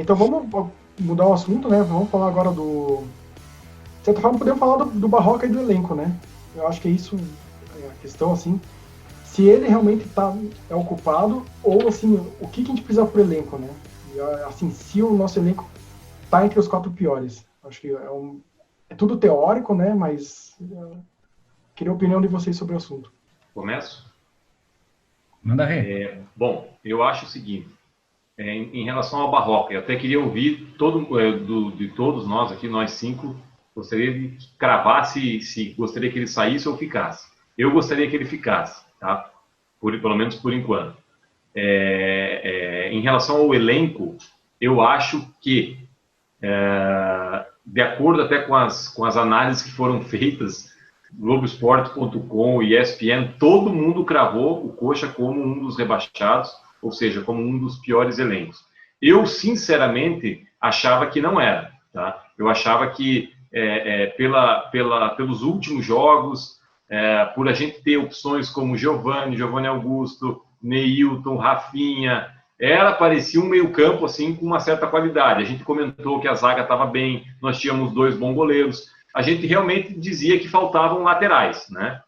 Então vamos mudar o assunto, né? Vamos falar agora do... De certa forma, podemos falar do Barroca e do elenco, né? Eu acho que é isso a questão, assim. Se ele realmente é o culpado, ou, assim, o que a gente precisa pro elenco, né? E, assim, se o nosso elenco tá entre os 4 piores. Acho que é tudo teórico, né? Mas queria a opinião de vocês sobre o assunto. Começo? Manda ver. Bom, eu acho o seguinte, em relação ao Barroca, eu até queria ouvir de todos nós aqui, nós 5, gostaria de cravar se gostaria que ele saísse ou ficasse. Eu gostaria que ele ficasse, tá? Pelo menos por enquanto. Em relação ao elenco, eu acho que, de acordo até com as análises que foram feitas, Globoesporte.com e ESPN, todo mundo cravou o Coxa como um dos rebaixados, ou seja, como um dos piores elencos. Eu, sinceramente, achava que não era. Tá? Eu achava que, pelos últimos jogos, por a gente ter opções como Giovani Augusto, Neilton, Rafinha, parecia um meio-campo assim, com uma certa qualidade. A gente comentou que a zaga estava bem, nós tínhamos 2 bons goleiros. A gente realmente dizia que faltavam laterais, né?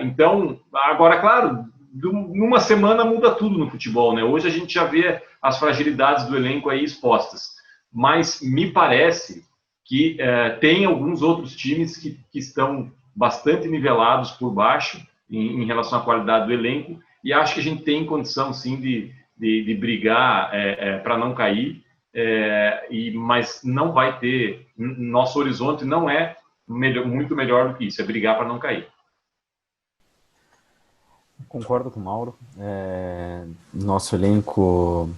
Então, agora, claro, numa semana muda tudo no futebol, né? Hoje a gente já vê as fragilidades do elenco aí expostas, mas me parece que tem alguns outros times que estão bastante nivelados por baixo em relação à qualidade do elenco, e acho que a gente tem condição, sim, de brigar para não cair, mas não vai ter, nosso horizonte não é muito melhor do que isso, é brigar para não cair. Concordo com o Mauro. Nosso elenco,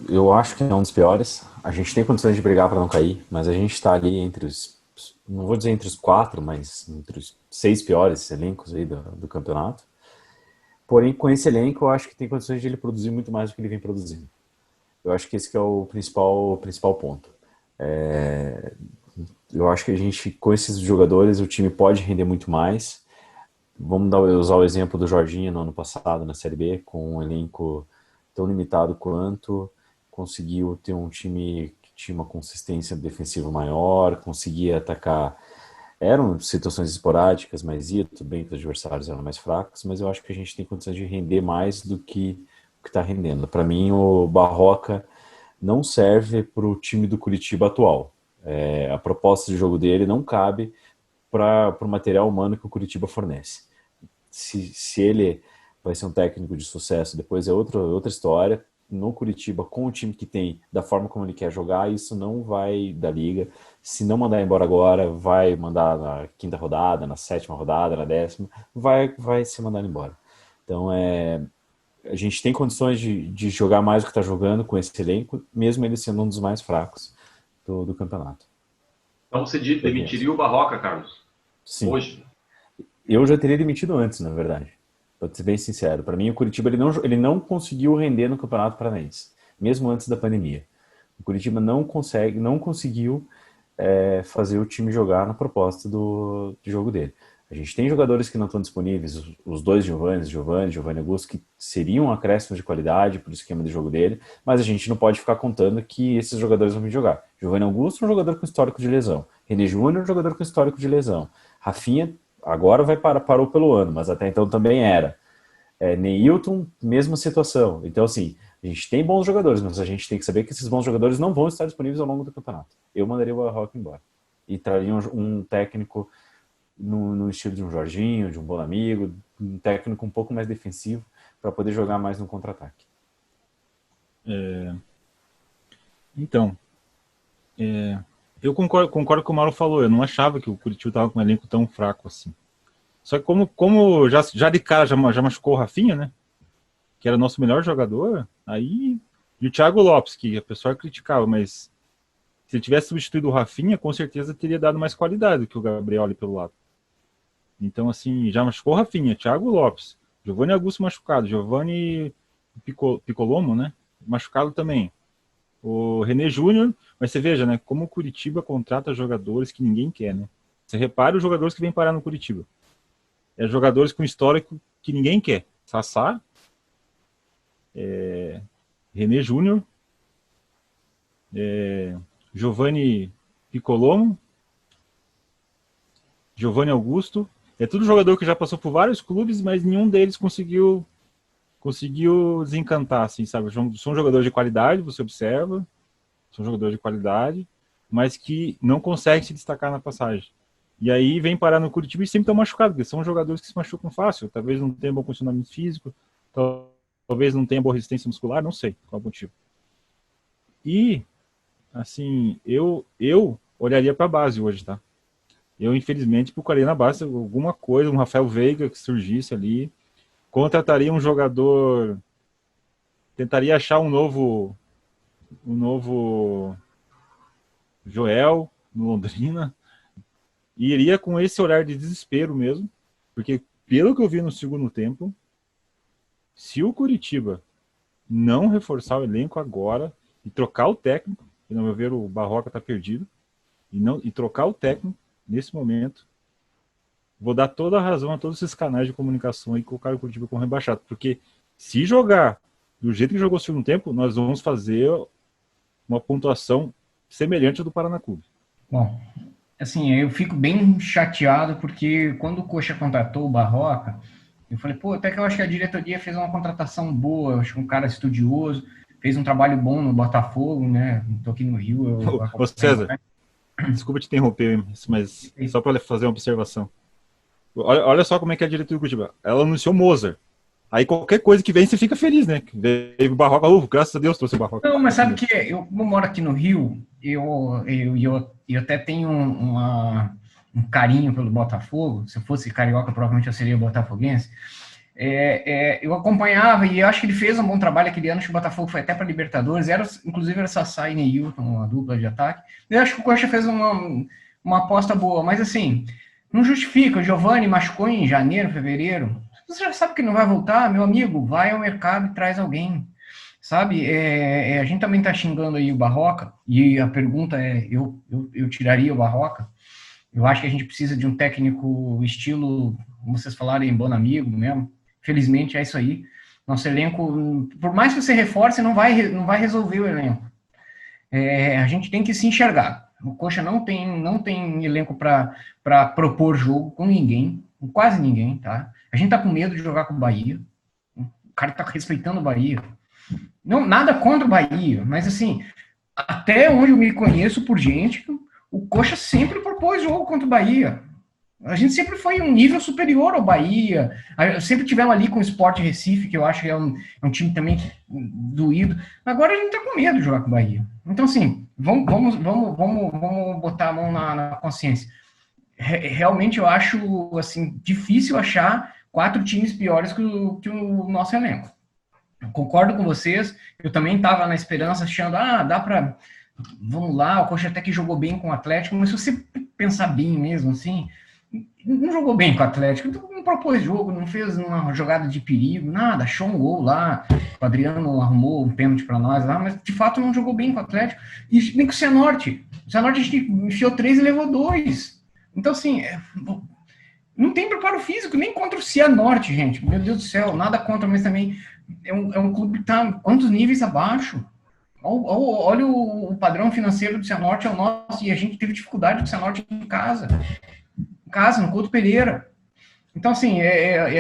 eu acho que é um dos piores. A gente tem condições de brigar para não cair, mas a gente está ali entre os, não vou dizer entre os 4, mas entre os 6 piores elencos aí do campeonato. Porém, com esse elenco, eu acho que tem condições de ele produzir muito mais do que ele vem produzindo. Eu acho que esse que é o principal ponto. Eu acho que a gente, com esses jogadores, o time pode render muito mais. Vamos usar o exemplo do Jorginho no ano passado, na Série B, com um elenco tão limitado quanto, conseguiu ter um time que tinha uma consistência defensiva maior, conseguia atacar. Eram situações esporádicas, mas ia tudo bem que os adversários eram mais fracos, mas eu acho que a gente tem condições de render mais do que o que está rendendo. Para mim, o Barroca não serve para o time do Curitiba atual. A proposta de jogo dele não cabe para o material humano que o Curitiba fornece. Se ele vai ser um técnico de sucesso, depois é outra história. No Curitiba, com o time que tem, da forma como ele quer jogar, isso não vai da liga. Se não mandar embora agora, vai mandar na 5ª rodada, na 7ª rodada, na 10ª, vai ser mandado embora. Então, a gente tem condições de jogar mais do que está jogando com esse elenco, mesmo ele sendo um dos mais fracos do campeonato. Então você demitiria o Barroca, Carlos? Sim. Hoje? Eu já teria demitido antes, na verdade. Para ser bem sincero. Para mim, o Curitiba ele não conseguiu render no Campeonato Paranaense, mesmo antes da pandemia. O Curitiba não conseguiu fazer o time jogar na proposta do jogo dele. A gente tem jogadores que não estão disponíveis, os 2 Giovani Augusto, que seriam um acréscimo de qualidade para o esquema de jogo dele, mas a gente não pode ficar contando que esses jogadores vão vir jogar. Giovani Augusto é um jogador com histórico de lesão. René Júnior é um jogador com histórico de lesão. Rafinha agora parou pelo ano, mas até então também era. Neilton, mesma situação. Então, assim, a gente tem bons jogadores, mas a gente tem que saber que esses bons jogadores não vão estar disponíveis ao longo do campeonato. Eu mandaria o Barroca embora. E traria um técnico no estilo de um Jorginho, de um Bonamigo, um técnico um pouco mais defensivo para poder jogar mais no contra-ataque. Então, eu concordo com o que o Mauro falou. Eu não achava que o Curitiba estava com um elenco tão fraco assim. Só que como já de cara já machucou o Rafinha, né? Que era o nosso melhor jogador, aí... E o Thiago Lopes, que a pessoa criticava, mas se ele tivesse substituído o Rafinha, com certeza teria dado mais qualidade do que o Gabriel ali pelo lado. Então, assim, já machucou o Rafinha, Thiago Lopes, Giovani Augusto machucado, Giovani Picolomo, né? Machucado também. O René Júnior, mas você veja, né? Como o Curitiba contrata jogadores que ninguém quer, né? Você repara os jogadores que vêm parar no Curitiba. Jogadores com histórico que ninguém quer. Sassá, René Júnior, Giovanni Piccolomo, Giovanni Augusto. É tudo jogador que já passou por vários clubes, mas nenhum deles conseguiu desencantar, assim, sabe? São jogadores de qualidade, você observa, são jogadores de qualidade, mas que não conseguem se destacar na passagem. E aí vem parar no Curitiba e sempre estão machucados, porque são jogadores que se machucam fácil, talvez não tenham bom condicionamento físico, talvez não tenham boa resistência muscular, não sei qual é o motivo. E, assim, eu olharia para a base hoje, tá? Eu, infelizmente, procuraria na base alguma coisa, um Rafael Veiga que surgisse ali, contrataria um jogador, tentaria achar um novo Joel no Londrina, e iria com esse olhar de desespero mesmo, porque pelo que eu vi no segundo tempo, se o Curitiba não reforçar o elenco agora e trocar o técnico, e no meu ver o Barroca está perdido, e trocar o técnico nesse momento, vou dar toda a razão a todos esses canais de comunicação e colocar o Curitiba como rebaixado, porque se jogar do jeito que jogou o segundo tempo, nós vamos fazer uma pontuação semelhante à do Paraná Clube. Bom, assim, eu fico bem chateado porque quando o Coxa contratou o Barroca, eu falei, pô, até que eu acho que a diretoria fez uma contratação boa, eu acho que um cara estudioso, fez um trabalho bom no Botafogo, né? Tô aqui no Rio. Ô César, desculpa te interromper, mas só para fazer uma observação. Olha só como é que é a diretoria do Curitiba. Ela anunciou Mozart. Aí qualquer coisa que vem, você fica feliz, né? Veio o Barroca, graças a Deus trouxe o Barroca. Não, mas sabe que eu moro aqui no Rio, eu até tenho um carinho pelo Botafogo. Se eu fosse carioca, provavelmente eu seria botafoguense. Eu acompanhava e eu acho que ele fez um bom trabalho aquele ano, acho que o Botafogo foi até para Libertadores, inclusive era Sassá e Neilton, uma dupla de ataque. Eu acho que o Coxa fez uma aposta boa, mas assim, não justifica. O Giovanni machucou em janeiro, fevereiro. Você já sabe que não vai voltar, meu amigo, vai ao mercado e traz alguém, sabe? A gente também está xingando aí o Barroca, e a pergunta é, eu tiraria o Barroca? Eu acho que a gente precisa de um técnico estilo, como vocês falaram, em Bonamigo mesmo. Felizmente é isso aí. Nosso elenco, por mais que você reforce, não vai resolver o elenco. A gente tem que se enxergar. O Coxa não tem elenco para propor jogo com ninguém, com quase ninguém, tá? A gente tá com medo de jogar com o Bahia. O cara tá respeitando o Bahia. Não, nada contra o Bahia, mas assim, até onde eu me conheço por gente, o Coxa sempre propôs jogo contra o Bahia. A gente sempre foi um nível superior ao Bahia. Sempre tivemos ali com o Sport Recife, que eu acho que é um time também doído. Agora a gente tá com medo de jogar com o Bahia. Então, assim, vamos botar a mão na consciência. Realmente eu acho assim, difícil achar 4 times piores que o nosso elenco. Eu concordo com vocês, eu também estava na esperança, achando, dá para... Vamos lá, o Coxa até que jogou bem com o Atlético, mas se você pensar bem mesmo, assim, não jogou bem com o Atlético, não propôs jogo, não fez uma jogada de perigo, nada, achou um gol lá, o Adriano arrumou um pênalti para nós lá, mas de fato não jogou bem com o Atlético, e nem com o Cianorte. O Cianorte a gente enfiou 3 e levou 2. Então, assim, não tem preparo físico, nem contra o Cianorte, gente. Meu Deus do céu, nada contra, mas também é um clube que está quantos níveis abaixo? Olha o padrão financeiro do Cianorte é o nosso, e a gente teve dificuldade com o Cianorte em casa, no Couto Pereira. Então, assim,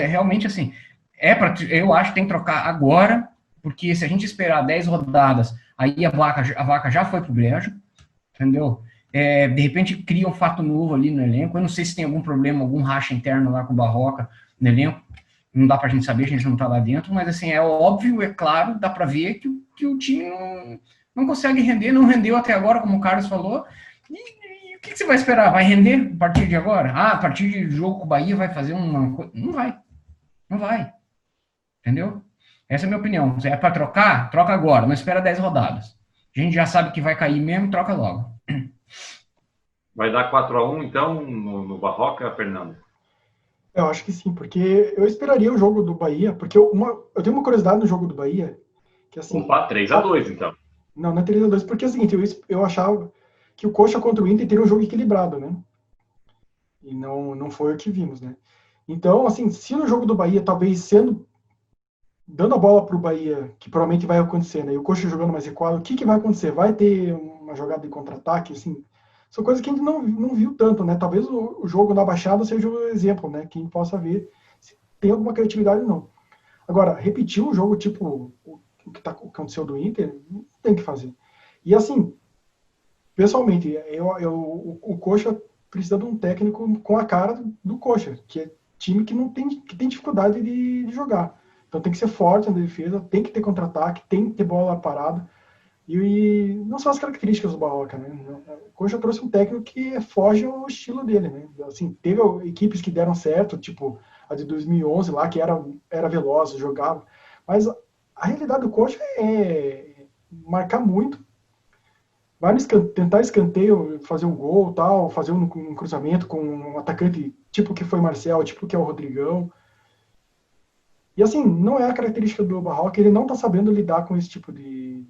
realmente, assim, eu acho que tem que trocar agora, porque se a gente esperar 10 rodadas, aí a vaca já foi pro brejo, entendeu? De repente cria um fato novo ali no elenco. Eu não sei se tem algum problema, algum racha interno lá com o Barroca no elenco. Não dá pra gente saber, a gente não tá lá dentro, mas assim, é óbvio, é claro, dá pra ver que o time não consegue render, não rendeu até agora, como o Carlos falou. E o que você vai esperar? Vai render a partir de agora? A partir de jogo com o Bahia vai fazer uma coisa? Não vai. Entendeu? Essa é a minha opinião. Se é pra trocar, troca agora, não espera 10 rodadas. A gente já sabe que vai cair mesmo, troca logo. Vai dar 4-1, então, no Barroca, Fernando? Eu acho que sim, porque eu esperaria o jogo do Bahia, porque eu tenho uma curiosidade no jogo do Bahia, que assim... Opa, 3-2, então. Não é 3-2, porque é o seguinte, eu achava que o Coxa contra o Inter teria um jogo equilibrado, né? E não foi o que vimos, né? Então, assim, se no jogo do Bahia, talvez sendo dando a bola para o Bahia, que provavelmente vai acontecer, né? E o Coxa jogando mais recuado, o que vai acontecer? Vai ter uma jogada de contra-ataque, assim? São coisas que a gente não viu tanto, né? Talvez o jogo na Baixada seja um exemplo, né? Que a gente possa ver se tem alguma criatividade ou não. Agora, repetir um jogo tipo o que aconteceu do Inter, não tem que fazer. E assim, pessoalmente, o Coxa precisa de um técnico com a cara do Coxa, que é time que tem dificuldade de jogar. Então tem que ser forte na defesa, tem que ter contra-ataque, tem que ter bola parada. E não são as características do Barroca, né? O Coxa trouxe um técnico que foge ao estilo dele, né? Assim, teve equipes que deram certo, tipo a de 2011 lá, que era veloz, jogava. Mas a realidade do Coxa é marcar muito, vai tentar escanteio, fazer um gol, tal, fazer um cruzamento com um atacante tipo que foi Marcel, tipo que é o Rodrigão. E assim, não é a característica do Barroca, ele não está sabendo lidar com esse tipo de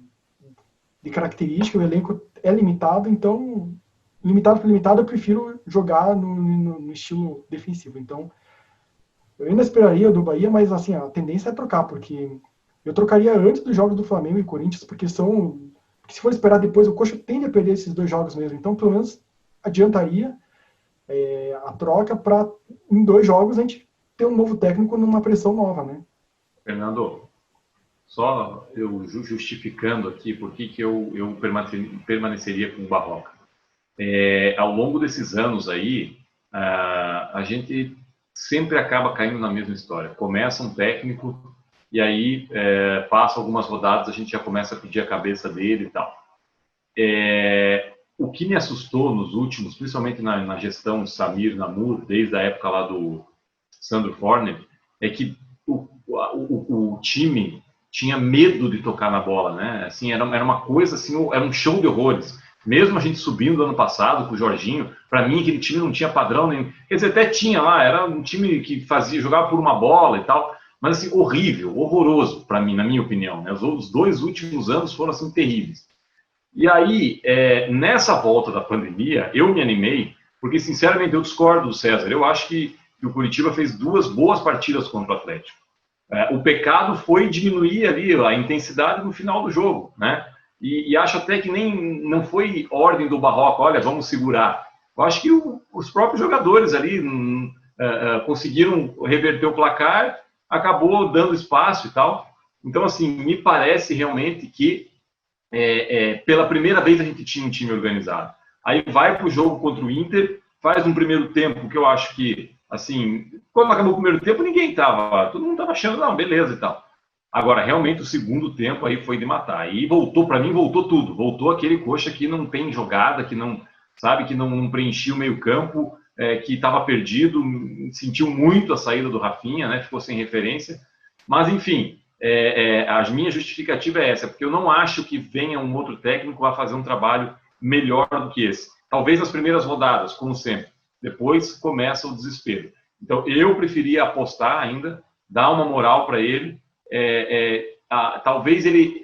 característica, o elenco é limitado, então, limitado por limitado, eu prefiro jogar no estilo defensivo. Então, eu ainda esperaria do Bahia, mas assim, a tendência é trocar, porque eu trocaria antes dos jogos do Flamengo e Corinthians, porque se for esperar depois, o Coxa tende a perder esses 2 jogos mesmo. Então, pelo menos, adiantaria a troca para, em 2 jogos, a gente ter um novo técnico numa pressão nova, né? Fernando, só eu justificando aqui por que eu permaneceria com o Barroca. Ao longo desses anos aí, a gente sempre acaba caindo na mesma história. Começa um técnico e aí passa algumas rodadas, a gente já começa a pedir a cabeça dele e tal. O que me assustou nos últimos, principalmente na gestão Samir Namur, desde a época lá do Sandro Forner, é que o time tinha medo de tocar na bola, né? Assim, era uma coisa assim, era um show de horrores. Mesmo a gente subindo ano passado com o Jorginho, para mim aquele time não tinha padrão nenhum. Quer dizer, até tinha lá, era um time que jogava por uma bola e tal, mas assim, horrível, horroroso para mim, na minha opinião, né? Os 2 últimos anos foram assim terríveis. E aí, nessa volta da pandemia, eu me animei, porque sinceramente eu discordo do César. Eu acho que o Curitiba fez 2 boas partidas contra o Atlético. O pecado foi diminuir ali a intensidade no final do jogo, né? E acho até que não foi ordem do Barroca, olha, vamos segurar. Eu acho que os próprios jogadores ali conseguiram reverter o placar, acabou dando espaço e tal. Então, assim, me parece realmente que pela primeira vez a gente tinha um time organizado. Aí vai para o jogo contra o Inter, faz um primeiro tempo que eu acho que, assim, quando acabou o primeiro tempo, todo mundo estava achando, não, beleza e tal. Agora, realmente, o segundo tempo aí foi de matar. E para mim, voltou tudo. Voltou aquele Coxa que não tem jogada, que não, sabe, que não preenchia o meio-campo, que estava perdido, sentiu muito a saída do Rafinha, né? Ficou sem referência. Mas, enfim, a minha justificativa é essa, porque eu não acho que venha um outro técnico a fazer um trabalho melhor do que esse. Talvez nas primeiras rodadas, como sempre. Depois começa o desespero. Então, eu preferia apostar ainda, dar uma moral para ele, talvez ele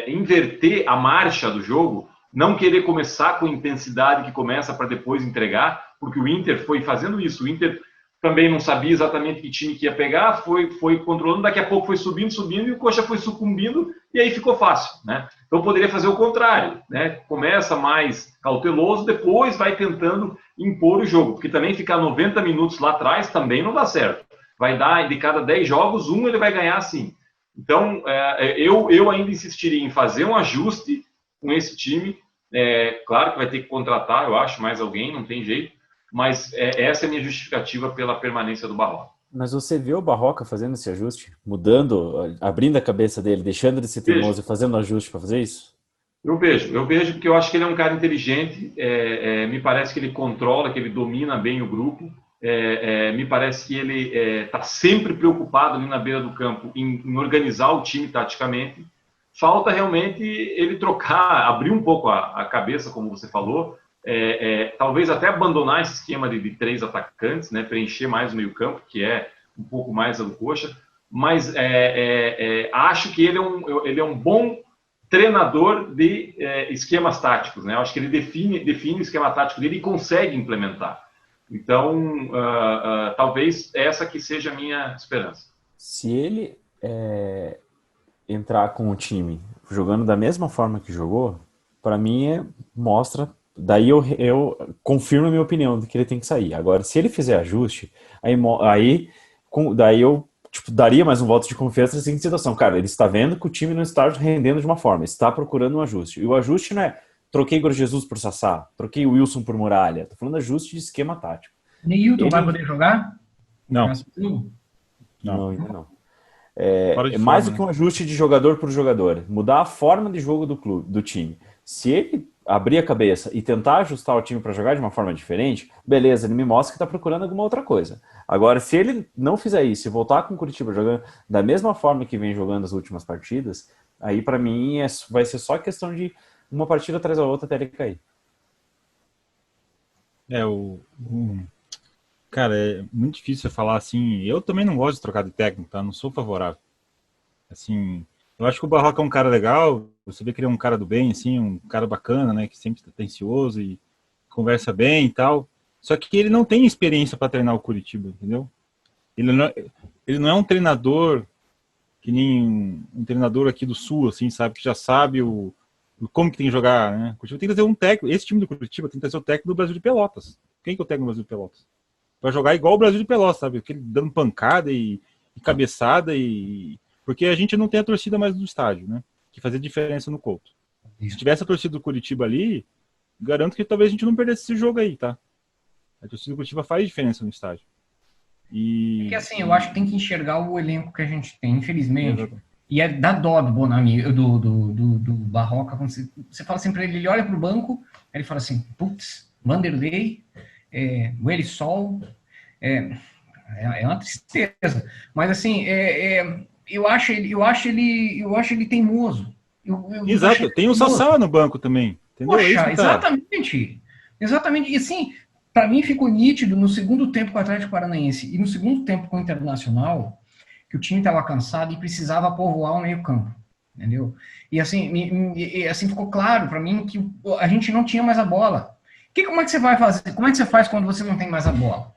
inverter a marcha do jogo, não querer começar com intensidade que começa para depois entregar, porque o Inter foi fazendo isso. O Inter também não sabia exatamente que time que ia pegar, foi controlando, daqui a pouco foi subindo, e o Coxa foi sucumbindo, e aí ficou fácil, né? Então poderia fazer o contrário, né? Começa mais cauteloso, depois vai tentando impor o jogo, porque também ficar 90 minutos lá atrás também não dá certo. Vai dar, de cada 10 jogos, ele vai ganhar sim. Então, eu ainda insistiria em fazer um ajuste com esse time. Claro que vai ter que contratar, eu acho, mais alguém, não tem jeito, mas essa é a minha justificativa pela permanência do Barroca. Mas você viu o Barroca fazendo esse ajuste? Mudando, abrindo a cabeça dele, deixando de ser teimoso e fazendo ajuste para fazer isso? Eu vejo porque eu acho que ele é um cara inteligente, me parece que ele controla, que ele domina bem o grupo, me parece que ele está sempre preocupado ali na beira do campo em organizar o time taticamente. Falta realmente ele trocar, abrir um pouco a cabeça, como você falou, talvez até abandonar esse esquema de 3 atacantes, né, preencher mais o meio-campo, que é um pouco mais a do Coxa, mas acho que ele é um bom treinador de esquemas táticos, né? Eu acho que ele define o esquema tático dele e consegue implementar. Então, talvez essa que seja a minha esperança. Se ele entrar com o time jogando da mesma forma que jogou, para mim mostra. Daí eu confirmo a minha opinião de que ele tem que sair. Agora, se ele fizer ajuste, daí eu daria mais um voto de confiança nessa situação. Cara, ele está vendo que o time não está rendendo de uma forma, está procurando um ajuste. E o ajuste não é troquei Igor Jesus por Sassá, troquei o Wilson por Muralha. Tô falando de ajuste de esquema tático. Neilton vai poder jogar? Não. Não, ainda não. É mais do que um ajuste de jogador por jogador. Mudar a forma de jogo do time. Se ele abrir a cabeça e tentar ajustar o time para jogar de uma forma diferente, beleza, ele me mostra que está procurando alguma outra coisa. Agora, se ele não fizer isso e voltar com o Curitiba jogando da mesma forma que vem jogando as últimas partidas, aí para mim vai ser só questão de uma partida atrás da outra até ele cair. Cara, é muito difícil falar assim. Eu também não gosto de trocar de técnico, tá? Não sou favorável. Assim, eu acho que o Barroca é um cara legal. Você vê que ele é um cara do bem, assim, um cara bacana, né? Que sempre está atencioso e conversa bem e tal. Só que ele não tem experiência para treinar o Curitiba, entendeu? Ele não é um treinador que nem um treinador aqui do Sul, assim, sabe? Que já sabe como que tem que jogar, né? O Curitiba tem que trazer um técnico. Esse time do Curitiba tem que trazer o técnico do Brasil de Pelotas. Quem que é o técnico do Brasil de Pelotas? Vai jogar igual o Brasil de Pelotas, sabe? Aquele dando pancada e cabeçada porque a gente não tem a torcida mais do estádio, né? Que fazia diferença no Couto. Se tivesse a torcida do Curitiba ali, garanto que talvez a gente não perdesse esse jogo aí, tá? A torcida do Curitiba faz diferença no estádio. Porque assim, eu acho que tem que enxergar o elenco que a gente tem, infelizmente. E é da dó do Bonami, do Barroca, quando você fala assim pra ele olha pro banco, aí ele fala assim, putz, Vanderlei, o Elisol, é uma tristeza. Mas assim, eu acho ele teimoso. Exato, tem o Sassá no banco também. Entendeu? Poxa, exatamente. E assim, para mim ficou nítido no segundo tempo com o Atlético Paranaense e no segundo tempo com o Internacional que o time estava cansado e precisava povoar o meio-campo, entendeu? E assim ficou claro para mim que a gente não tinha mais a bola. Como é que você vai fazer? Como é que você faz quando você não tem mais a bola?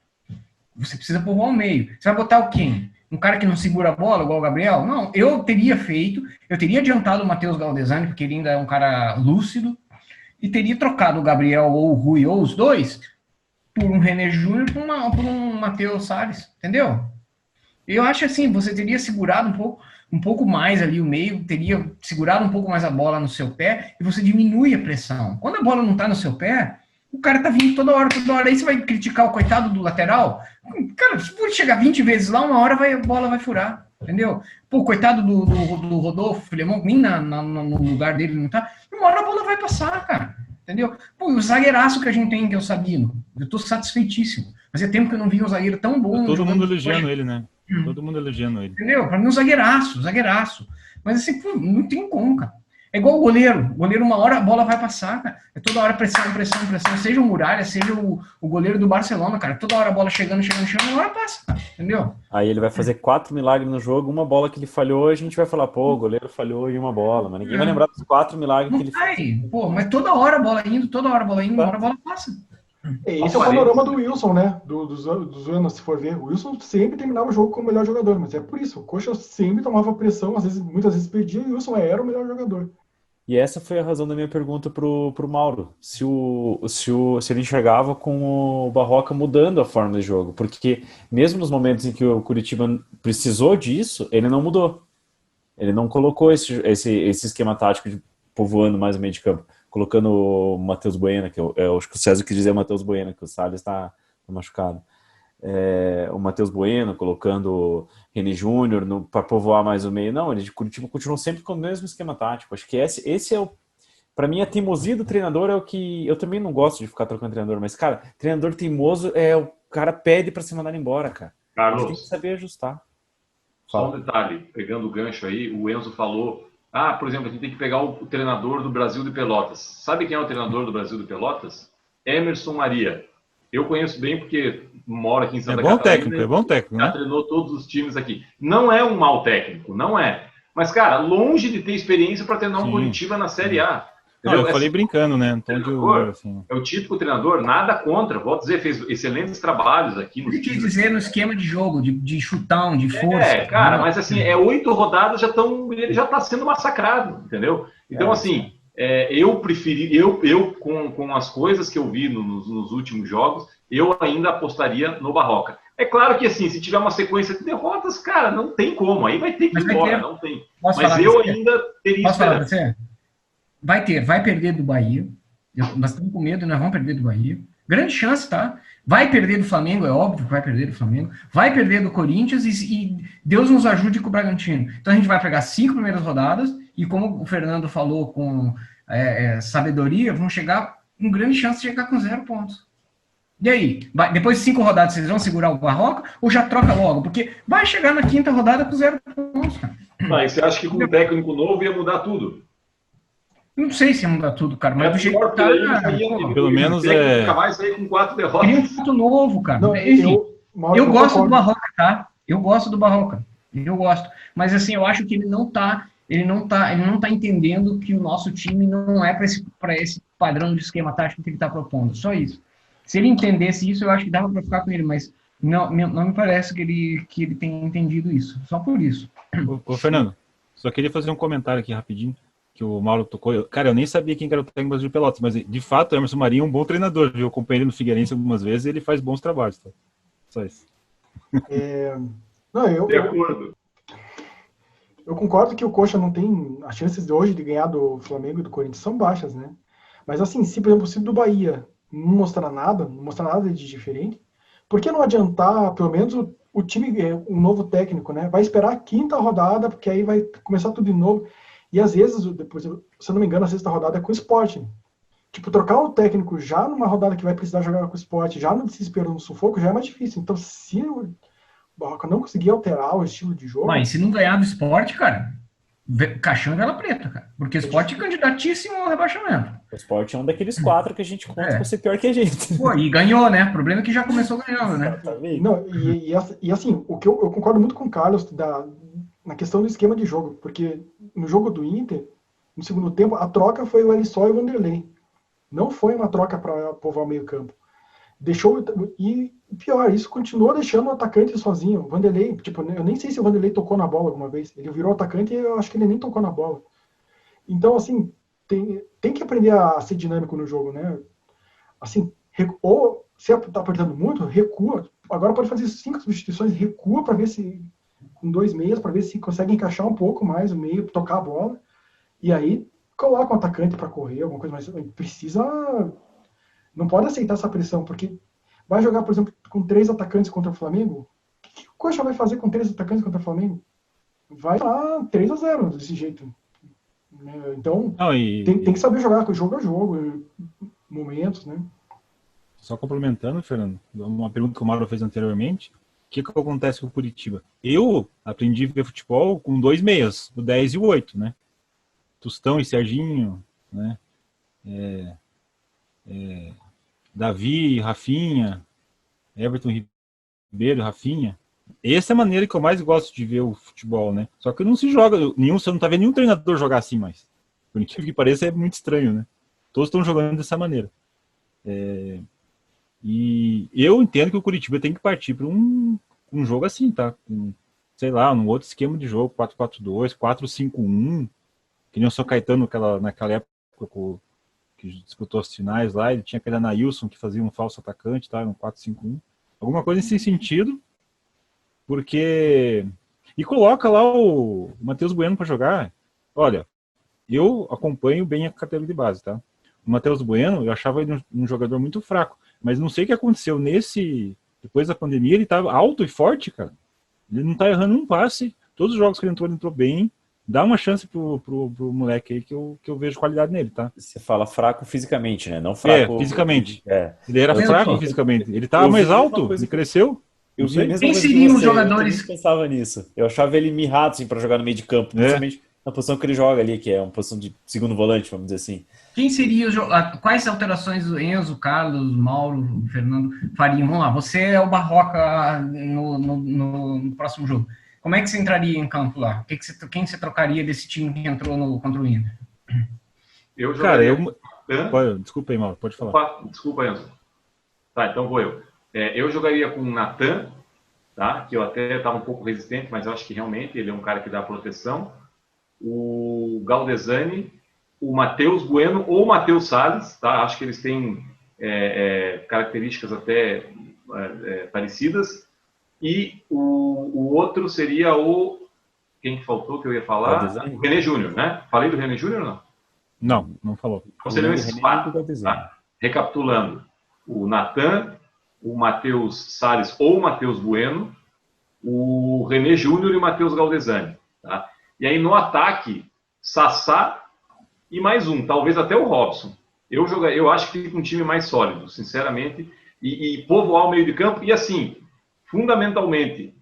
Você precisa povoar o meio. Você vai botar o quem? Um cara que não segura a bola, igual o Gabriel? Não, eu teria adiantado o Matheus Galdesani, porque ele ainda é um cara lúcido, e teria trocado o Gabriel ou o Rui, ou os dois, por um René Júnior, por um Matheus Salles, entendeu? Eu acho assim, você teria segurado um pouco mais ali o meio, teria segurado um pouco mais a bola no seu pé, e você diminui a pressão. Quando a bola não tá no seu pé, o cara tá vindo toda hora, aí você vai criticar o coitado do lateral? Cara, se for chegar 20 vezes lá, uma hora a bola vai furar, entendeu? Pô, coitado do Rodolfo Filemon, nem no lugar dele não tá, uma hora a bola vai passar, cara, entendeu? Pô, e o zagueiraço que a gente tem, que é o Sabino, eu tô satisfeitíssimo. Fazia tempo que eu não vi um zagueiro tão bom. Todo mundo elogiando ele, né? Todo mundo elogiando ele. Entendeu? Pra mim, um zagueiraço. Mas assim, pô, não tem como, cara. É igual o goleiro. O goleiro, uma hora a bola vai passar, cara. É toda hora pressão. Seja o Muralha, seja o goleiro do Barcelona, cara. Toda hora a bola chegando, uma hora passa, cara. Entendeu? Aí ele vai fazer 4 milagres no jogo, uma bola que ele falhou, a gente vai falar, pô, o goleiro falhou em uma bola, mas ninguém vai lembrar dos 4 milagres que ele fez. Pô, mas toda hora a bola indo, uma hora a bola passa. Esse é o panorama do Wilson, né? Dos anos, se for ver. O Wilson sempre terminava o jogo como o melhor jogador, mas é por isso. O Coxa sempre tomava pressão, muitas vezes perdia, e o Wilson era o melhor jogador. E essa foi a razão da minha pergunta pro Mauro. Se ele enxergava com o Barroca mudando a forma de jogo. Porque mesmo nos momentos em que o Curitiba precisou disso, ele não mudou. Ele não colocou esse esquema tático de povoando mais o meio de campo. Colocando o Matheus Bueno, que eu acho que o César quis dizer o Matheus Bueno, que o Salles está machucado. O Matheus Bueno, colocando o René Júnior para povoar mais o meio. Não, ele de Curitiba continuou sempre com o mesmo esquema tático. Acho que esse é para mim, a teimosia do treinador é o que... Eu também não gosto de ficar trocando treinador, mas, cara, treinador teimoso o cara pede para ser mandado embora, cara. Carlos, ele tem que saber ajustar. Só um detalhe, pegando o gancho aí, o Enzo falou... por exemplo, a gente tem que pegar o treinador do Brasil de Pelotas. Sabe quem é o treinador do Brasil de Pelotas? Emerson Maria. Eu conheço bem porque moro aqui em Santa Catarina. É bom técnico, já treinou todos os times aqui. Não é um mau técnico, não é. Mas, cara, longe de ter experiência para treinar um Curitiba na Série A. Não, eu Entendeu? falei Assim, brincando, né? Tom de humor, assim. é o típico treinador, nada contra. Volto a dizer, fez excelentes trabalhos aqui O nos que quis times. dizer no esquema de jogo, de chutão, de força. Cara, mas assim, 8 rodadas já estão. Ele já está sendo massacrado, entendeu? Então, assim, eu preferi. Eu com as coisas que eu vi nos últimos jogos, eu ainda apostaria no Barroca. É claro que, assim, se tiver uma sequência de derrotas, cara, não tem como. Aí vai ter que ir embora, não tem. Mas eu ainda teria esperança. Você? Vai perder do Bahia. Nós estamos com medo, nós vamos perder do Bahia. Grande chance, tá? Vai perder do Flamengo, é óbvio que vai perder do Flamengo. Vai perder do Corinthians e Deus nos ajude com o Bragantino. Então a gente vai pegar 5 primeiras rodadas e, como o Fernando falou com sabedoria, vão chegar com grande chance de chegar com 0 pontos. E aí? Depois de 5 rodadas, vocês vão segurar o Barroca ou já troca logo? Porque vai chegar na 5ª rodada com 0 pontos, cara. Mas você acha que com um técnico novo ia mudar tudo? Não sei se ia mudar tudo, cara, mas do jeito que tá... Pelo menos nunca mais sair com 4 derrotas. Queria um ponto novo, cara. Não, Enfim, eu gosto do Barroca. Barroca, tá? Eu gosto do Barroca. Eu gosto. Mas, assim, eu acho que ele não tá entendendo que o nosso time não é para esse padrão de esquema tático que ele tá propondo. Só isso. Se ele entendesse isso, eu acho que dava para ficar com ele, mas não me parece que ele tenha entendido isso. Só por isso. Ô, Fernando, só queria fazer um comentário aqui rapidinho, que o Mauro tocou. Cara, eu nem sabia quem era o técnico de Pelotas, mas de fato o Emerson Marinho é um bom treinador, viu? Eu acompanhei ele no Figueirense algumas vezes e ele faz bons trabalhos, tá? Só isso. De acordo. Eu concordo que o Coxa não tem... As chances de hoje de ganhar do Flamengo e do Corinthians são baixas, né? Mas assim, se por exemplo, se do Bahia não mostrar nada de diferente, por que não adiantar, pelo menos, o time, um novo técnico, né? Vai esperar a 5ª rodada, porque aí vai começar tudo de novo. E às vezes, depois, se eu não me engano, a 6ª rodada é com o Sport. Tipo, trocar o técnico já numa rodada que vai precisar jogar com o Sport, já no desespero, no sufoco, já é mais difícil. Então, se o Barroca não conseguir alterar o estilo de jogo... Mas se não ganhar do Sport, cara, caixão é vela preta, cara. Porque o Sport é candidatíssimo ao rebaixamento. O Sport é um daqueles 4 que a gente conta pra ser pior que a gente. Pô, e ganhou, né? O problema é que já começou ganhando, né? Não, e assim, o que eu concordo muito com o Carlos na questão do esquema de jogo, porque no jogo do Inter, no segundo tempo, a troca foi o Elisson e o Vanderlei. Não foi uma troca para povoar o meio campo. E pior, isso continuou deixando o atacante sozinho. O Vanderlei, tipo, eu nem sei se o Vanderlei tocou na bola alguma vez. Ele virou atacante e eu acho que ele nem tocou na bola. Então, assim, tem que aprender a ser dinâmico no jogo, né? Assim, ou se tá apertando muito, recua. Agora pode fazer 5 substituições, recua para ver se, com 2 meias, para ver se consegue encaixar um pouco mais o meio, tocar a bola. E aí, coloca um atacante para correr, alguma coisa mais. Precisa... Não pode aceitar essa pressão, porque vai jogar, por exemplo, com 3 atacantes contra o Flamengo. O que o Coxa vai fazer com 3 atacantes contra o Flamengo? Vai lá 3-0 desse jeito. Então, tem que saber jogar jogo a jogo, momentos, né? Só complementando, Fernando, uma pergunta que o Mauro fez anteriormente, o que acontece com o Curitiba? Eu aprendi a ver futebol com 2 meias, o 10 e o 8, né? Tostão e Serginho, né? Davi, Rafinha, Everton Ribeiro, Rafinha. Essa é a maneira que eu mais gosto de ver o futebol, né? Só que não se joga, você não tá vendo nenhum treinador jogar assim mais. Por incrível que pareça, é muito estranho, né? Todos estão jogando dessa maneira. E eu entendo que o Curitiba tem que partir para um jogo assim, tá? Sei lá, num outro esquema de jogo, 4-4-2, 4-5-1, que nem o São Caetano naquela época que disputou as finais lá, ele tinha aquele Anailson que fazia um falso atacante, tá? Um 4-5-1. Alguma coisa nesse sentido, porque... E coloca lá o Matheus Bueno para jogar. Olha, eu acompanho bem a categoria de base, tá? O Matheus Bueno, eu achava ele um jogador muito fraco, mas não sei o que aconteceu depois da pandemia, ele tava alto e forte, cara. Ele não tá errando um passe, todos os jogos que ele entrou bem. Dá uma chance pro moleque aí que eu vejo qualidade nele, tá? Você fala fraco fisicamente, né? Não fraco... fisicamente. Ele era fraco fisicamente. Ele tava mais alto, ele cresceu. Quem seriam os jogadores... Eu pensava nisso. Eu achava ele mirrado, assim, pra jogar no meio de campo. Principalmente na posição que ele joga ali, que é uma posição de segundo volante, vamos dizer assim. Quem seria quais alterações o Enzo, Carlos, Mauro, Fernando fariam? Vamos lá, você é o Barroca no próximo jogo. Como é que você entraria em campo lá? Quem você trocaria desse time que entrou contra o Inter? Eu Cara, jogaria... desculpa aí, Mauro, pode falar. Opa, desculpa, Enzo. Tá, então vou eu. Eu jogaria com o Natan, tá? Que eu até estava um pouco resistente, mas eu acho que realmente ele é um cara que dá proteção. O Galdesani, o Matheus Bueno ou o Matheus Salles, tá? Acho que eles têm características até parecidas. E o outro seria o... Quem que faltou que eu ia falar? O René Júnior, né? Falei do René Júnior ou não? Não falou. Então seriam esses quatro. Tá? Recapitulando. O Natan, o Matheus Salles ou o Matheus Bueno, o René Júnior e o Matheus Galdesani. Tá? E aí no ataque, Sassá e mais um, talvez até o Robson. Eu acho que fica um time mais sólido, sinceramente, e povoar o meio de campo. E assim, fundamentalmente,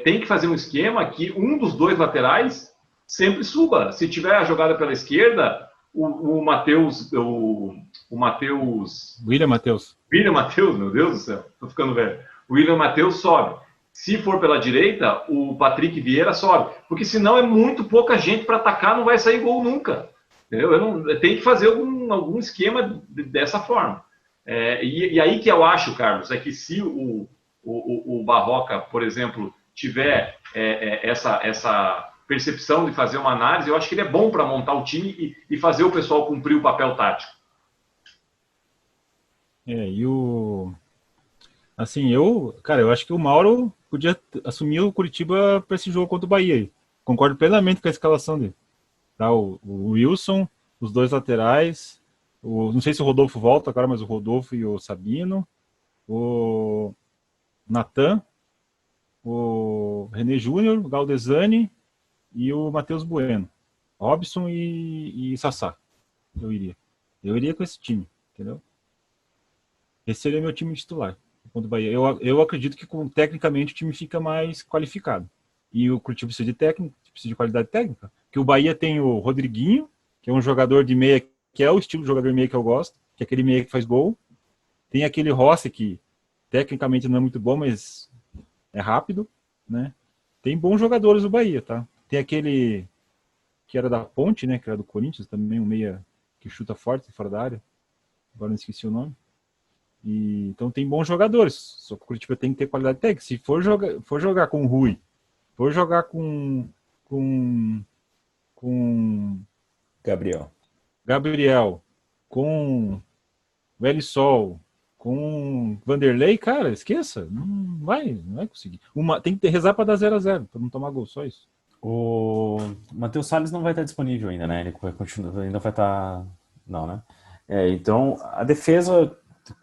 tem que fazer um esquema que um dos dois laterais sempre suba. Se tiver a jogada pela esquerda, o Matheus... William Matheus, meu Deus do céu, tô ficando velho. O William Matheus sobe. Se for pela direita, o Patrick Vieira sobe. Porque senão é muito pouca gente para atacar, não vai sair gol nunca. Entendeu? Tem que fazer algum esquema dessa forma. E aí que eu acho, Carlos, é que se o Barroca, por exemplo, tiver essa percepção de fazer uma análise, eu acho que ele é bom para montar o time e fazer o pessoal cumprir o papel tático. Assim, eu acho que o Mauro podia assumir o Curitiba para esse jogo contra o Bahia. Concordo plenamente com a escalação dele. Tá, o Wilson, os dois laterais, não sei se o Rodolfo volta agora, mas o Rodolfo e o Sabino, o Natan, o René Júnior, o Galdesani e o Matheus Bueno. Robson e Sassá. Eu iria com esse time, entendeu? Esse seria meu time titular contra o Bahia. Eu acredito que tecnicamente o time fica mais qualificado. E o Curitiba precisa de técnica, precisa de qualidade técnica. Porque o Bahia tem o Rodriguinho, que é um jogador de meia, que é o estilo de jogador meia que eu gosto, que é aquele meia que faz gol. Tem aquele Rossi, que tecnicamente não é muito bom, mas é rápido, né? Tem bons jogadores o Bahia, tá? Tem aquele que era da Ponte, né? Que era do Corinthians, também um meia que chuta forte, fora da área. Agora não esqueci o nome. Então tem bons jogadores, só que o Curitiba tem que ter qualidade técnica. Se for jogar com o Rui, for jogar com Gabriel, com Velisol, com Vanderlei, cara, esqueça, não vai conseguir. Tem que rezar para dar 0-0, para não tomar gol, só isso. O Matheus Salles não vai estar disponível ainda, né? Ele ainda vai estar... Não, né? Então, a defesa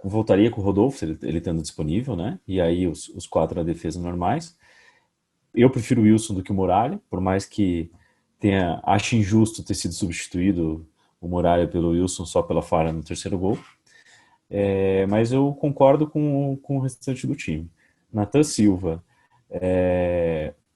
voltaria com o Rodolfo, ele estando disponível, né? E aí os quatro na defesa normais. Eu prefiro o Wilson do que o Muralha, por mais que ache injusto ter sido substituído o Muralha pelo Wilson só pela falha no terceiro gol. Mas eu concordo com o restante do time. Natan Silva,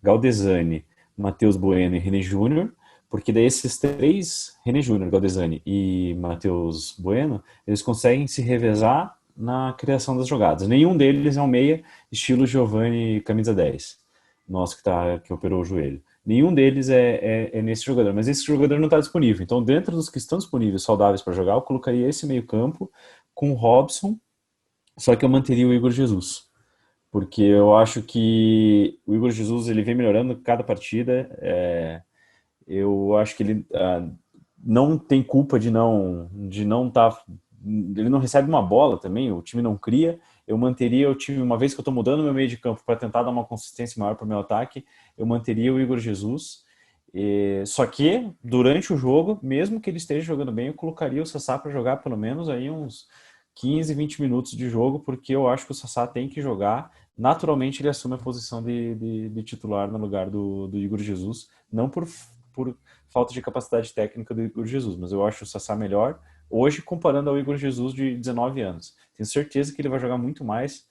Galdesani, Matheus Bueno e René Júnior, porque daí esses três, René Júnior, Galdesani e Matheus Bueno, eles conseguem se revezar na criação das jogadas. Nenhum deles é um meia estilo Giovani camisa 10, nosso que operou o joelho. Nenhum deles é nesse jogador, mas esse jogador não está disponível. Então, dentro dos que estão disponíveis, saudáveis para jogar, eu colocaria esse meio campo com o Robson, só que eu manteria o Igor Jesus. Porque eu acho que o Igor Jesus ele vem melhorando cada partida. Eu acho que ele não tem culpa de não estar... Ele não recebe uma bola também, o time não cria. Eu manteria o time, uma vez que eu estou mudando meu meio de campo para tentar dar uma consistência maior para o meu ataque, eu manteria o Igor Jesus. Só que, durante o jogo, mesmo que ele esteja jogando bem, eu colocaria o Sassá para jogar pelo menos aí uns 15, 20 minutos de jogo, porque eu acho que o Sassá tem que jogar. Naturalmente, ele assume a posição de titular no lugar do Igor Jesus, não por falta de capacidade técnica do Igor Jesus, mas eu acho o Sassá melhor hoje comparando ao Igor Jesus de 19 anos. Tenho certeza que ele vai jogar muito mais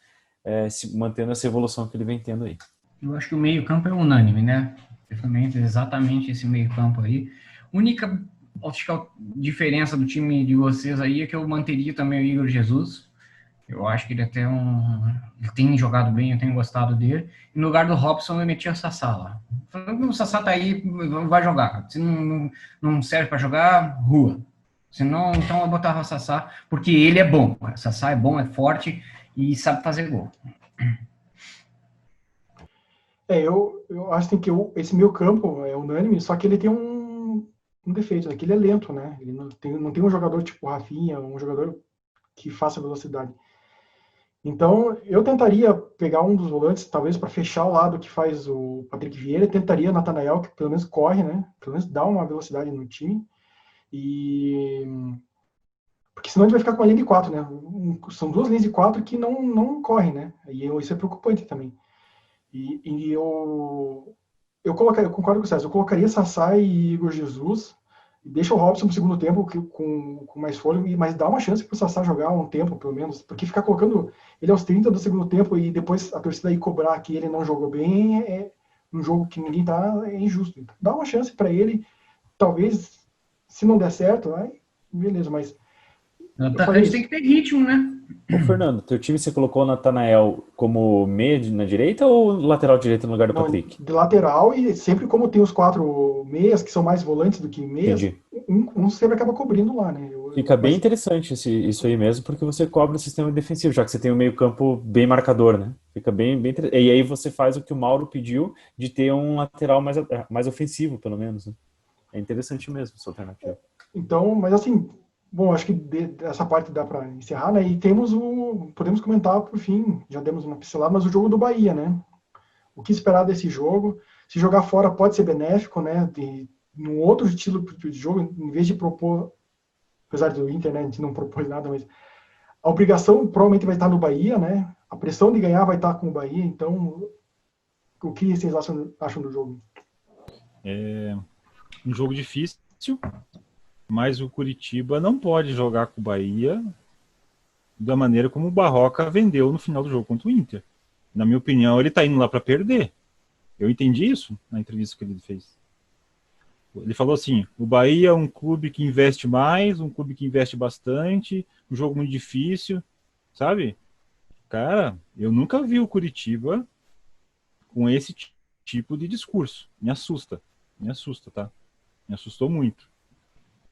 mantendo essa evolução que ele vem tendo aí. Eu acho que o meio-campo é unânime, né? Exatamente esse meio-campo aí. Única diferença do time de vocês aí é que eu manteria também o Igor Jesus. Eu acho que ele ele tem jogado bem, eu tenho gostado dele. E no lugar do Robson, eu metia o Sassá lá. Falando que o Sassá tá aí, vai jogar. Se não serve para jogar, rua. Senão, então eu botava o Sassá, porque ele é bom. O Sassá é bom, é forte e sabe fazer gol. Eu acho assim, que esse meio campo é unânime, só que ele tem um defeito, né? Que ele é lento, né? Ele não tem um jogador tipo Rafinha, um jogador que faça velocidade. Então, eu tentaria pegar um dos volantes, talvez para fechar o lado que faz o Patrick Vieira, tentaria Nathanael, que pelo menos corre, né? Pelo menos dá uma velocidade no time. E porque senão a gente vai ficar com a linha de quatro, né? São duas linhas de quatro que não correm, né? E isso é preocupante também. E eu concordo com o César, eu colocaria Sassá e Igor Jesus, e deixa o Robson pro segundo tempo com mais fôlego, mas dá uma chance pro Sassá jogar um tempo, pelo menos, porque ficar colocando ele aos 30 do segundo tempo e depois a torcida aí cobrar que ele não jogou bem, é um jogo que ninguém tá, é injusto. Então, dá uma chance para ele, talvez, se não der certo, aí, beleza, mas O atacante tem que ter ritmo, né? Ô, Fernando, teu time você colocou o Nathanael como meia na direita ou lateral direito no lugar do não, Patrick? de lateral, e sempre como tem os quatro meias, que são mais volantes do que meias, Entendi. um sempre acaba cobrindo lá, né? Fica bem interessante isso aí mesmo, porque você cobre o sistema defensivo, já que você tem um meio-campo bem marcador, né? Fica bem e aí você faz o que o Mauro pediu de ter um lateral mais ofensivo, pelo menos, né? É interessante mesmo essa alternativa. Então, mas assim, bom, acho que dessa parte dá para encerrar, né? E podemos comentar por fim, já demos uma pincelada, mas o jogo do Bahia, né? O que esperar desse jogo? Se jogar fora pode ser benéfico, né? Num outro estilo de jogo, em vez de propor, apesar do Inter, né? A gente não propôs nada, mas a obrigação provavelmente vai estar no Bahia, né? A pressão de ganhar vai estar com o Bahia. Então, o que vocês acham do jogo? É um jogo difícil, mas o Curitiba não pode jogar com o Bahia da maneira como o Barroca vendeu no final do jogo contra o Inter. Na minha opinião, ele está indo lá para perder. Eu entendi isso na entrevista que ele fez. Ele falou assim, o Bahia é um clube que investe mais, um clube que investe bastante, um jogo muito difícil, sabe? Cara, eu nunca vi o Curitiba com esse tipo de discurso. Me assusta, tá? Me assustou muito.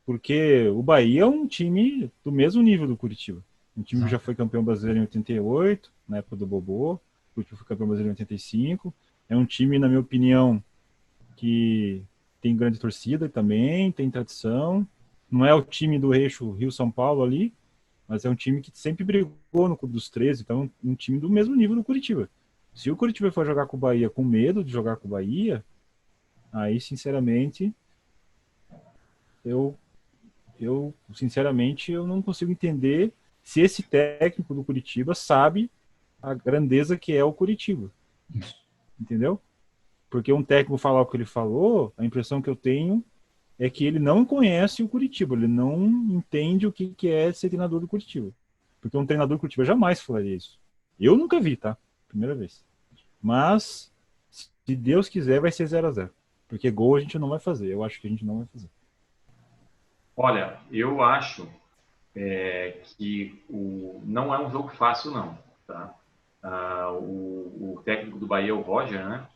Porque o Bahia é um time do mesmo nível do Curitiba. Um time que já foi campeão brasileiro em 88, na época do Bobô. O Curitiba foi campeão brasileiro em 85. É um time, na minha opinião, que tem grande torcida também, tem tradição. Não é o time do eixo Rio-São Paulo ali, mas é um time que sempre brigou no Clube dos 13, então é um time do mesmo nível do Curitiba. Se o Curitiba for jogar com o Bahia com medo de jogar com o Bahia, aí, sinceramente, eu sinceramente, eu não consigo entender se esse técnico do Curitiba sabe a grandeza que é o Curitiba. Entendeu? Porque um técnico falar o que ele falou, a impressão que eu tenho é que ele não conhece o Curitiba, ele não entende o que é ser treinador do Curitiba. Porque um treinador do Curitiba jamais falaria isso. Eu nunca vi, tá? Primeira vez. Mas, se Deus quiser, vai ser 0-0. Porque gol a gente não vai fazer. Eu acho que a gente não vai fazer. Olha, eu acho que não é um jogo fácil, não. Tá? O técnico do Bahia é o Roger, né?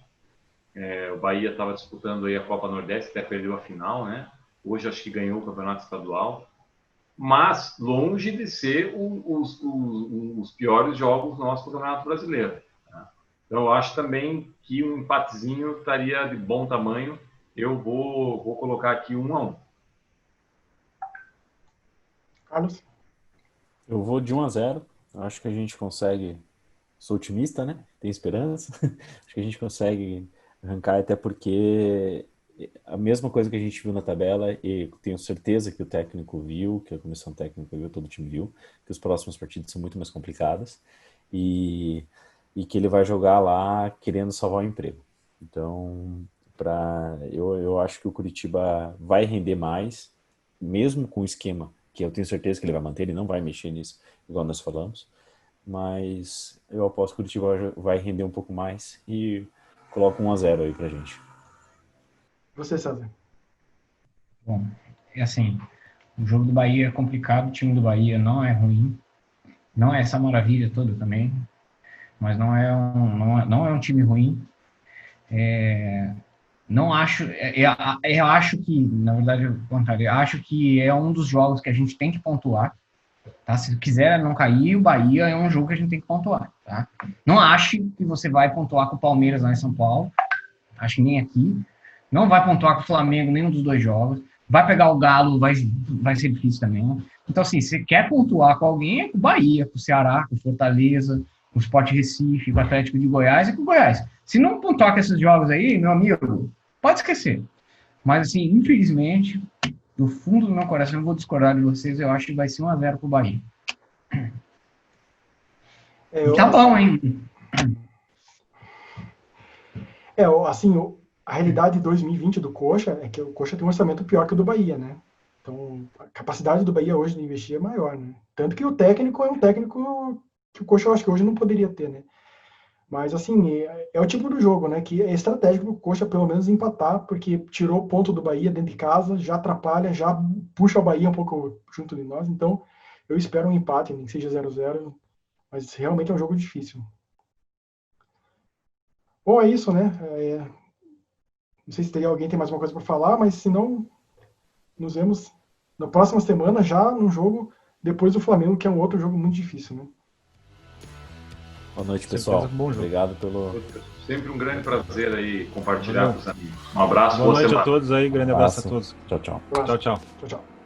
O Bahia estava disputando aí a Copa Nordeste, até perdeu a final, né? Hoje acho que ganhou o Campeonato Estadual. Mas longe de ser os piores jogos nossos do Campeonato Brasileiro. Tá? Então eu acho também que um empatezinho estaria de bom tamanho. Eu vou colocar aqui 1-1. Carlos? Eu vou de 1-0. Acho que a gente consegue. Sou otimista, né? Tenho esperança. Acho que a gente consegue arrancar, até porque a mesma coisa que a gente viu na tabela, e tenho certeza que o técnico viu, que a comissão técnica viu, todo o time viu, que os próximos partidos são muito mais complicados e que ele vai jogar lá querendo salvar o emprego. Então, eu acho que o Curitiba vai render mais, mesmo com o esquema que eu tenho certeza que ele vai manter, ele não vai mexer nisso, igual nós falamos, mas eu aposto que o Curitiba vai render um pouco mais e coloca 1-0 aí pra gente. Você, César? Bom, é assim, o jogo do Bahia é complicado, o time do Bahia não é ruim, não é essa maravilha toda também, mas não é um time ruim. Não acho, eu acho que, na verdade, ao contrário, eu acho que é um dos jogos que a gente tem que pontuar, tá? Se quiser não cair, o Bahia é um jogo que a gente tem que pontuar, tá? Não acho que você vai pontuar com o Palmeiras lá em São Paulo, acho que nem aqui. Não vai pontuar com o Flamengo, nenhum dos dois jogos. Vai pegar o Galo, vai ser difícil também. Então, assim, se quer pontuar com alguém, é com o Bahia, com o Ceará, com o Fortaleza, com o Sport Recife, com o Atlético de Goiás e com o Goiás. Se não pontuar com esses jogos aí, meu amigo, pode esquecer. Mas, assim, infelizmente, no fundo do meu coração, eu vou discordar de vocês, eu acho que vai ser 1-0 pro Bahia. Tá bom, hein? Assim, a realidade de 2020 do Coxa é que o Coxa tem um orçamento pior que o do Bahia, né? Então, a capacidade do Bahia hoje de investir é maior, né? Tanto que o técnico é um técnico que o Coxa, eu acho que hoje não poderia ter, né? Mas, assim, é o tipo do jogo, né? Que é estratégico o Coxa, pelo menos, empatar, porque tirou o ponto do Bahia dentro de casa, já atrapalha, já puxa o Bahia um pouco junto de nós. Então, eu espero um empate, nem que seja 0-0, mas realmente é um jogo difícil. Bom, é isso, né? Não sei se teria alguém tem mais uma coisa para falar, mas se não, nos vemos na próxima semana, já no jogo depois do Flamengo, que é um outro jogo muito difícil, né? Boa noite, pessoal. Bom jogo. Obrigado pelo... Sempre um grande prazer aí compartilhar com os amigos. Um abraço, Boa noite semana. a todos aí, grande abraço a todos. Tchau, tchau. Tchau, tchau. Tchau, tchau.